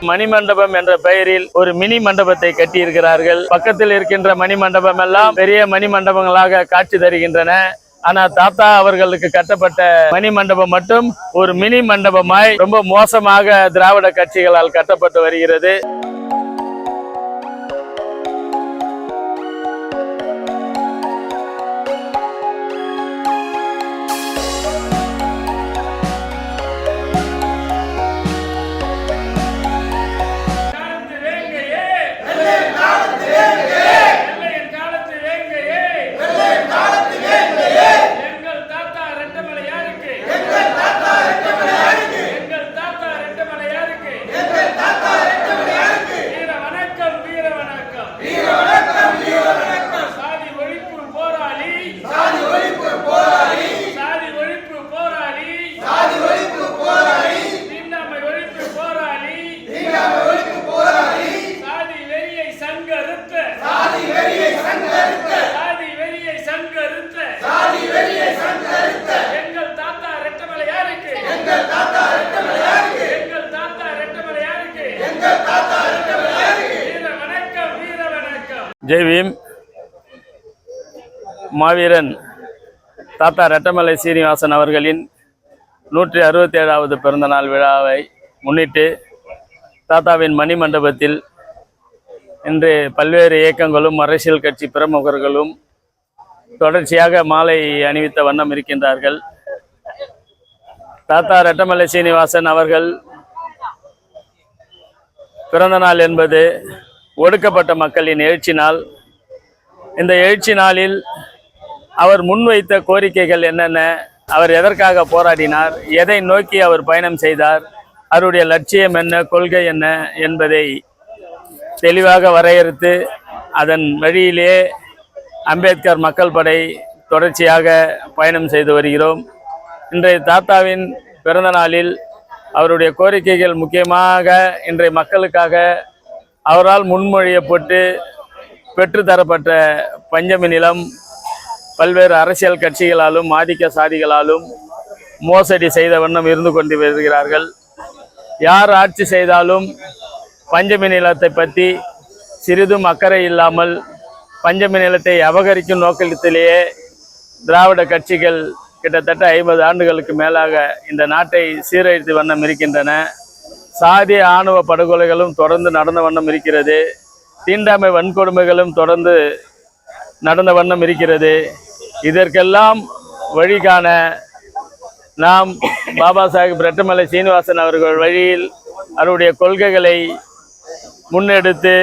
மணிமண்டபம் என்ற பெயரில் ஒரு மினி மண்டபத்தை கட்டி இருக்கிறார்கள். பக்கத்தில் இருக்கின்ற மணிமண்டபம் எல்லாம் பெரிய மணிமண்டபங்களாக காட்சி தருகின்றன. ஆனா தாத்தா அவர்களுக்கு கட்டப்பட்ட மணி மண்டபம் மட்டும் ஒரு மினி மண்டபமாய் ரொம்ப மோசமாக திராவிட கட்சிகளால் கட்டப்பட்டு வருகிறது. ஜெய் பீம். மாவீரன் தாத்தா ரெட்டமலை சீனிவாசன் அவர்களின் 167வது பிறந்தநாள் விழாவை முன்னிட்டு தாத்தாவின் மணிமண்டபத்தில் இன்று பல்வேறு இயக்கங்களும் அரசியல் கட்சி பிரமுகர்களும் தொடர்ச்சியாக மாலை அணிவித்த வண்ணம் இருக்கின்றார்கள். தாத்தா ரெட்டமலை சீனிவாசன் அவர்கள் பிறந்த நாள் என்பது ஒடுக்கப்பட்ட மக்களின் எழுச்சி நாள். இந்த எழுச்சி நாளில் அவர் முன்வைத்த கோரிக்கைகள் என்னென்ன, அவர் எதற்காக போராடினார், எதை நோக்கி அவர் பயணம் செய்தார், அவருடைய லட்சியம் என்ன, கொள்கை என்ன என்பதை தெளிவாக வரையறுத்து அதன் வழியிலே அம்பேத்கர் மக்கள் படை தொடர்ச்சியாக பயணம் செய்து வருகிறோம். இன்றைய தாத்தாவின் பிறந்த நாளில் அவருடைய கோரிக்கைகள் முக்கியமாக இன்றைய மக்களுக்காக அவரால் முன்மொழியப்பட்டு பெற்றுத்தரப்பட்ட பஞ்சமி நிலம் பல்வேறு அரசியல் கட்சிகளாலும் ஆதிக்க சாதிகளாலும் மோசடி செய்த வண்ணம் இருந்து கொண்டு வருகிறார்கள். யார் ஆட்சி செய்தாலும் பஞ்சமி நிலத்தை பற்றி சிறிதும் அக்கறை இல்லாமல் பஞ்சமி நிலத்தை அபகரிக்கும் நோக்கத்திலேயே திராவிட கட்சிகள் கிட்டத்தட்ட 50 ஆண்டுகளுக்கு மேலாக இந்த நாட்டை சீரழித்து வண்ணம் இருக்கின்றன. சாதிய ஆணவ படுகொலைகளும் தொடர்ந்து நடந்த வண்ணம் இருக்கிறது. தீண்டாமை வன்கொடுமைகளும் தொடர்ந்து நடந்த வண்ணம் இருக்கிறது. இதற்கெல்லாம் வழிகாண நாம் பாபா சாஹிப் ரெட்டமலை சீனிவாசன் அவர்கள் வழியில் அவருடைய கொள்கைகளை முன்னெடுத்து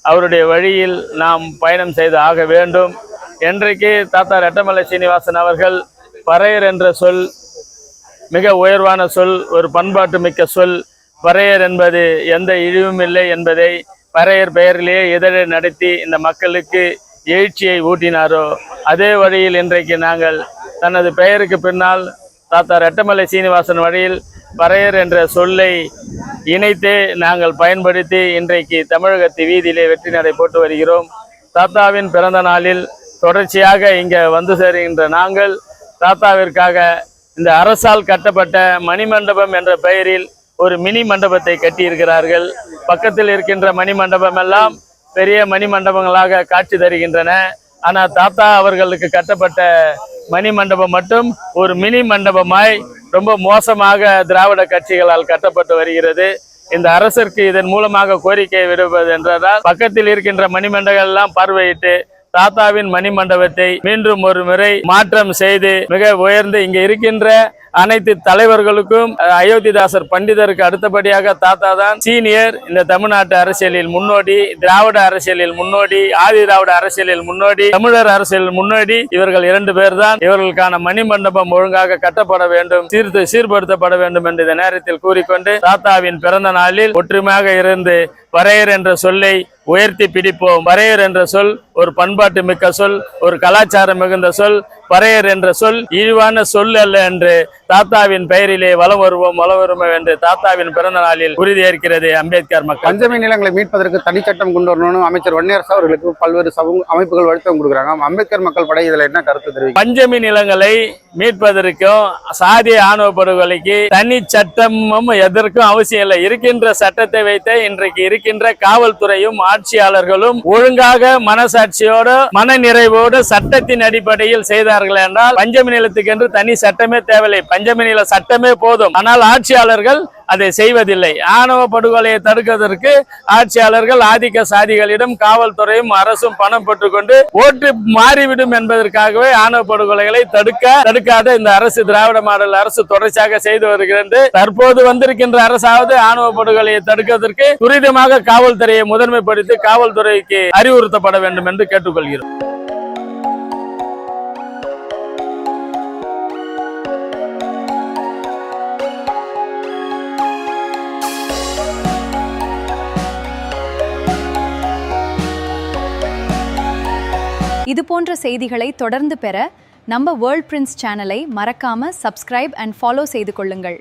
அவருடைய வழியில் நாம் பயணம் செய்து ஆக வேண்டும். என்றைக்கு தாத்தா ரெட்டமலை சீனிவாசன் அவர்கள் பறையர் என்ற சொல் மிக உயர்வான சொல், ஒரு பண்பாட்டு மிக்க சொல். பறையர் என்பது எந்த இழிவும் இல்லை என்பதை பறையர் பெயரிலேயே இதழை நடத்தி இந்த மக்களுக்கு எழுச்சியை ஊட்டினாரோ அதே வழியில் இன்றைக்கு நாங்கள் தனது பெயருக்கு பின்னால் தாத்தா ரெட்டமலை சீனிவாசன் வழியில் பறையர் என்ற சொல்லை இணைத்தே நாங்கள் பயன்படுத்தி இன்றைக்கு தமிழகத்து வீதியிலே வெற்றி நடை போட்டு வருகிறோம். தாத்தாவின் பிறந்த நாளில் தொடர்ச்சியாக இங்கே வந்து சேருகின்ற நாங்கள் தாத்தாவிற்காக இந்த அரசால் கட்டப்பட்ட மணிமண்டபம் என்ற பெயரில் ஒரு மினி மண்டபத்தை கட்டியிருக்கிறார்கள். பக்கத்தில் இருக்கின்ற மணிமண்டபம் எல்லாம் பெரிய மணிமண்டபங்களாக காட்சி தருகின்றன. ஆனால் தாத்தா அவர்களுக்கு கட்டப்பட்ட மணிமண்டபம் மட்டும் ஒரு மினி மண்டபமாய் ரொம்ப மோசமாக திராவிட கட்சிகளால் கட்டப்பட்டு வருகிறது. இந்த அரசிற்கு இதன் மூலமாக கோரிக்கை விடுவது என்றால் பக்கத்தில் இருக்கின்ற மணிமண்டபங்கள் எல்லாம் பார்வையிட்டு தாத்தாவின் மணிமண்டபத்தை மீண்டும் ஒரு முறை மாற்றம் செய்து மிக உயர்ந்து இங்கே இருக்கின்ற அனைத்து தலைவர்களுக்கும் அயோத்திதாசர் பண்டிதருக்கு அடுத்தபடியாக தாத்தா தான் சீனியர். இந்த தமிழ்நாட்டு அரசியலில் முன்னோடி, திராவிட அரசியலில் முன்னோடி, ஆதி திராவிட அரசியலில் முன்னோடி, தமிழர் அரசியலில் முன்னோடி. இவர்கள் 2 பேர் தான். இவர்களுக்கான மணிமண்டபம் ஒழுங்காக கட்டப்பட வேண்டும், சீர்படுத்தப்பட வேண்டும் என்று இந்த நேரத்தில் கூறிக்கொண்டு தாத்தாவின் பிறந்த நாளில் ஒற்றுமையாக இருந்து பறையர் என்ற சொல்லை உயர்த்தி பிடிப்போம். பறையர் என்ற சொல் ஒரு பண்பாட்டு மிக்க சொல், ஒரு கலாச்சாரம் மிகுந்த சொல். பறையர் என்ற சொல் இழிவான சொல் அல்ல என்று தாத்தாவின் பெயரிலே வலம் வருவோம் என்று தாத்தாவின் பிறந்த நாளில் உறுதியேற்கிறது அம்பேத்கர் மக்கள். பஞ்சமி நிலங்களை மீட்பதற்கு தனிச்சட்டம் கொண்டு வரணும்னு அமைச்சர் வன்னியரசு அவர்களுக்கு பல்வேறு அமைப்புகள் அழுத்தம் கொடுக்குறாங்க. அம்பேத்கர் மக்கள் படை இதுல என்ன கருத்து தெரிவிக்கும்? பஞ்சமி நிலங்களை மீட்பதற்கும் சாதிய ஆணவ படுகொலைக்கு தனி சட்டமும் எதற்கும் அவசியம் இல்லை. இருக்கின்ற சட்டத்தை வைத்து இன்றைக்கு இருக்கின்ற காவல்துறையும் ஆட்சியாளர்களும் ஒழுங்காக மனசாட்சியோடு மன நிறைவோடு சட்டத்தின் அடிப்படையில் செய்தார்கள் என்றால் பஞ்சமி நிலத்துக்கு என்று தனி சட்டமே தேவையில்லை. பஞ்சமி நில சட்டமே போதும். ஆனால் ஆட்சியாளர்கள் அதை செய்வதில்லை. ஆணவ படுகொலையை தடுப்பதற்கு ஆட்சியாளர்கள் ஆதிக்க சாதிகளிடம் காவல்துறையும் அரசும் பணம் பெற்றுக்கொண்டு ஓட்டு மாறிவிடும் என்பதற்காகவே ஆணவ படுகொலைகளை தடுக்காத இந்த அரசு, திராவிட மாடல் அரசு தொடர்ச்சியாக செய்து வருகிறது. தற்போது வந்திருக்கின்ற அரசாவது ஆணவ படுகொலையை தடுப்பதற்கு துரிதமாக காவல்துறையை முதன்மைப்படுத்தி காவல்துறைக்கு அறிவுறுத்தப்பட வேண்டும் என்று கேட்டுக்கொள்கிறோம். இது போன்ற செய்திகளை தொடர்ந்து பெற நம்ம வேர்ல்ட் பிரின்ஸ் சேனலை மறக்காம சப்ஸ்கிரைப் அண்ட் ஃபாலோ செய்து கொள்ளுங்கள்.